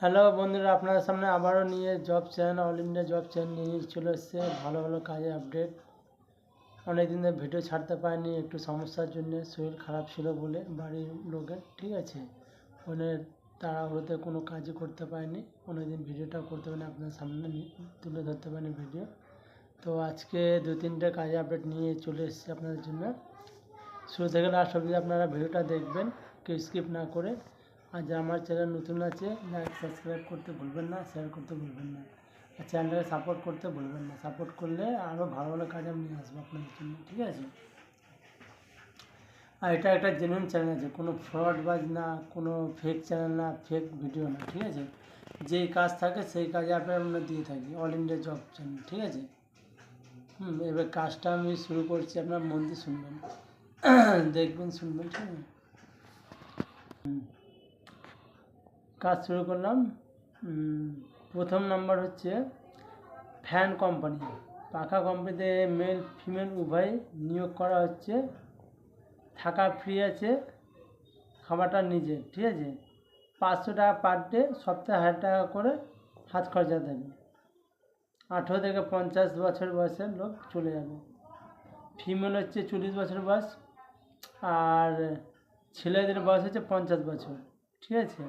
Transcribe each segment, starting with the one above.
Hello বন্ধুরা, আপনাদের সামনে আবারও নিয়ে job channel all India job channel নিয়ে চলে এসছে ভালো ভালো কাজের আপডেট। অনেকদিন ধরে ভিডিও ছাড়তে পারিনি, একটু সমস্যার জন্য, শরীর খারাপ ছিল বলে বাড়ির লোকের, ঠিক আছে। ফোনের তাড়াহুড়োতে কোনো কাজই করতে পারিনি, অনেকদিন ভিডিওটা করতে পারিনি, আপনার সামনে তুলে ধরতে পারিনি ভিডিও। তো আজকে 2-3টে কাজের আপডেট নিয়ে চলে এসেছি আপনাদের জন্য। শুরু থেকে লাস্ট অবধি আপনারা ভিডিওটা দেখবেন, কেউ স্কিপ না করে। আর যারা আমার চ্যানেল নতুন আছে, লাইক সাবস্ক্রাইব করতে ভুলবেন না, শেয়ার করতে ভুলবেন না, আর চ্যানেলটাকে সাপোর্ট করতে ভুলবেন না। সাপোর্ট করলে আরও ভালো ভালো কাজ আমি নিয়ে আসবো আপনাদের জন্য, ঠিক আছে। আর এটা একটা জেনুইন চ্যানেল আছে, কোনো ফ্রডবাজ না, কোনো ফেক চ্যানেল না, ফেক ভিডিও না, ঠিক আছে। যেই কাজ থাকে সেই কাজে আমরা দিয়ে থাকি, অল ইন্ডিয়া জব চ্যানেল, ঠিক আছে। এবার কাজটা আমি শুরু করছি, আপনার মন দিয়ে শুনবেন, দেখবেন, শুনবেন, ঠিক আছে। কাজ শুরু করলাম। প্রথম নাম্বার হচ্ছে ফ্যান কোম্পানি। পাখা কোম্পানিতে মেল ফিমেল উভয় নিয়োগ করা হচ্ছে। থাকা ফ্রি আছে, খাবারটা নিজে, ঠিক আছে। 500 টাকা পার ডে, সপ্তাহে 1000 টাকা করে হাত খরচা দেবে। 18 থেকে 50 বছর বয়সের লোক চলে যাবে। ফিমেল হচ্ছে 40 বছর বয়স, আর ছেলেদের বয়স হচ্ছে 50 বছর, ঠিক আছে।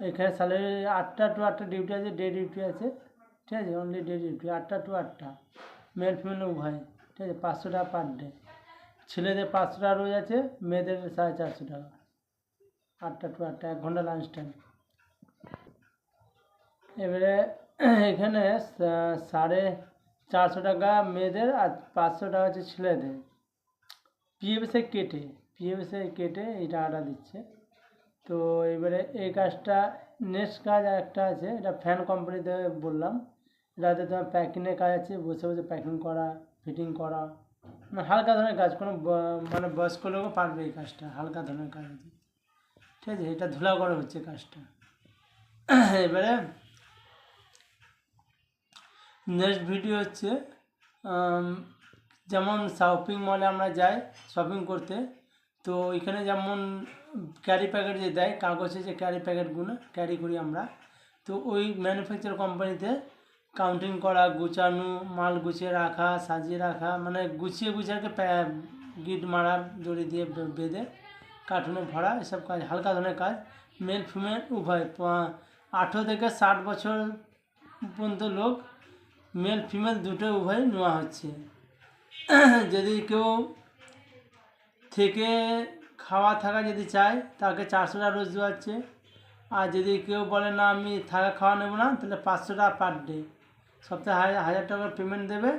এখানে স্যালারি 8টা টু 8টা ডিউটি আছে, ডে ডিউটি আছে, ঠিক আছে। অনলি ডে ডিউটি 8টা টু 8টা, মেল ফিমেল উভয়, ঠিক আছে। 500 টাকা পার ডে। ছেলেদের 500 টাকা রোজ আছে, মেয়েদের 450 টাকা। 8টা টু 8টা, 1 ঘন্টা লাঞ্চ টাইম। এবারে এখানে 450 টাকা মেয়েদের আর 500 টাকা হচ্ছে ছেলেদের। পিএফএসে কেটে এই টাকাটা দিচ্ছে। তো এবারে এই কাজটা, নেক্সট কাজ আর একটা আছে, এটা ফ্যান কোম্পানিতে বললাম। এটাতে তোমার প্যাকিংয়ের কাজ আছে, বসে বসে প্যাকিং করা, ফিটিং করা, মানে হালকা ধরনের কাজ। কোনো মানে বয়স্ক লোকও পারবে এই কাজটা, হালকা ধরনের কাজ আছে, ঠিক আছে। এটা ধুলা করে হচ্ছে কাজটা। এবারে নেক্সট ভিডিও হচ্ছে, যেমন শপিং মলে আমরা যাই শপিং করতে, তো এখানে যেমন ক্যারি প্যাকেট যে দেয়, কাগজের যে ক্যারি প্যাকেটগুলো ক্যারি করি আমরা, তো ওই ম্যানুফ্যাকচার কোম্পানিতে কাউন্টিং করা, গুছানো, মাল গুছিয়ে রাখা, সাজিয়ে রাখা, মানে গুছিয়ে গিট মারা, দড়ি দিয়ে বেঁধে কার্টুনে ভরা, এসব কাজ হালকা ধরনের কাজ। মেল ফিমেল উভয়, 18 থেকে 60 বছর পর্যন্ত লোক, মেল ফিমেল দুটো উভয় নেওয়া হচ্ছে। যদি কেউ থেকে খাওয়া থাকা যদি চায়, তাকে 400 টাকা রোজ দেওয়া হচ্ছে। আর যদি কেউ বলে না আমি থাকা খাওয়া নেবো না, তাহলে 500 টাকা পার ডে, সপ্তাহে 1000 টাকা পেমেন্ট দেবে,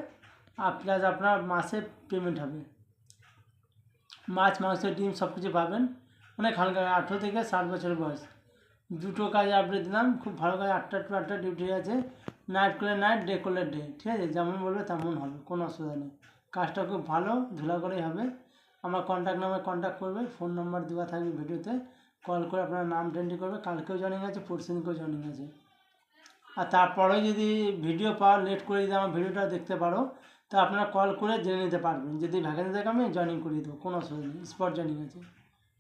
আর প্লাস আপনার মাসে পেমেন্ট হবে। মাছ, মাংস, ডিম সব কিছু পাবেন, অনেক হালকা। 18 থেকে 60 বছর বয়স। দুটো কাজে আপডেট দিলাম, খুব ভালো কাজ। 8টা টু 8টা ডিউটি আছে, নাইট করলে নাইট, ডে করলে ডে, ঠিক আছে। যেমন বলবে তেমন হবে, কোনো অসুবিধা নেই। কাজটা খুব ভালো, ধুলা করেই হবে। আমার কন্ট্যাক্ট নাম্বার কন্ট্যাক্ট করবে, ফোন নাম্বার দেওয়া থাকবে ভিডিওতে, কল করে আপনার নাম এন্ট্রি করবে। কালকেও জয়েনিং আছে, পরশুদিনকেও জয়েনিং আছে। আর তারপরেও যদি ভিডিও পাওয়া লেট করে যদি আমার ভিডিওটা দেখতে পারো, তা আপনারা কল করে জেনে নিতে পারবেন। যদি ভ্যাকেন্সি থাকে আমি জয়েনিং করিয়ে দেবো, কোনো অসুবিধা নেই, স্পট জয়েনিং আছে,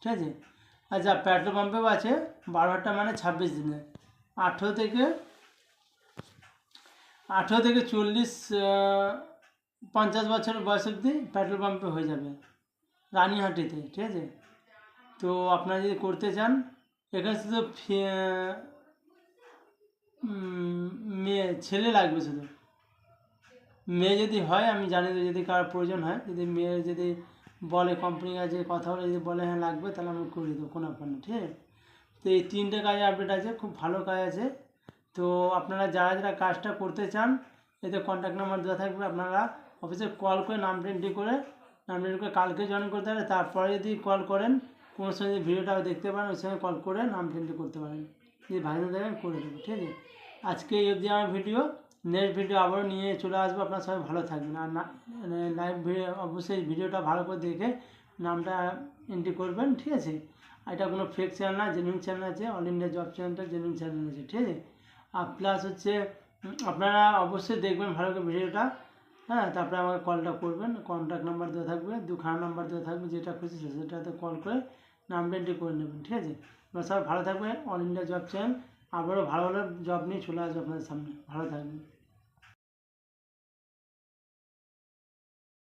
ঠিক আছে। আচ্ছা, পেট্রোল পাম্পেও আছে 12টা, মানে 26 দিনে। 18 থেকে 50 বছর বয়স অবধি পেট্রোল পাম্পে হয়ে যাবে, রানিহাটিতে, ঠিক আছে। তো আপনারা যদি করতে চান, এখানে শুধু মেয়ে, ছেলে লাগবে শুধু। মেয়ে যদি হয় আমি জানি, যদি কারোর প্রয়োজন হয়, যদি মেয়ের যদি বলে কোম্পানির কাছে কথা বলে, যদি বলে হ্যাঁ লাগবে, তাহলে আমি করে দেবো, কোনো ব্যাপার নেই, ঠিক আছে। তো এই 3টে কাজে আপডেট আছে, খুব ভালো কাজ আছে। তো আপনারা যারা যারা কাজটা করতে চান, এতে কন্ট্যাক্ট নাম্বার দেওয়া থাকবে, আপনারা অফিসে কল করে নাম এন্ট্রি করে কালকে জয়েন করতে পারেন। তারপরে যদি কল করেন, কোনো সময় যদি ভিডিওটা দেখতে পারেন, ওই সময় কল করে নাম এন্ট্রি করতে পারেন, যদি ভাইদের দেখেন করে দেবো, ঠিক আছে। আজকে এই অবধি আমার ভিডিও। নেক্সট ভিডিও আবারও নিয়ে চলে আসবো, আপনারা সবাই ভালো থাকবেন। আর লাইভ ভিডিও অবশ্যই ভিডিওটা ভালো করে দেখে নামটা এন্ট্রি করবেন, ঠিক আছে। এটা কোনো ফেক চ্যানেল না, জেনুইন চ্যানেল আছে, অল ইন্ডিয়া জব চ্যানেলটা জেনুইন চ্যানেল আছে, ঠিক আছে। আর প্লাস হচ্ছে আপনারা অবশ্যই দেখবেন ভালো করে ভিডিওটা, হ্যাঁ। তারপরে আমাকে কলটা করবেন, কন্ট্যাক্ট নাম্বার দেওয়া থাকবে, 2খানা নাম্বার দেওয়া থাকবে, যেটা খুশি সেটাতে কল করে নামটা এন্ট্রি করে নেবেন, ঠিক আছে। আপনারা সবাই ভালো থাকবেন। অল ইন্ডিয়া জব চ্যানেল আবারও ভালো ভালো জব নিয়ে চলে আসবো আপনাদের সামনে। ভালো থাকবেন।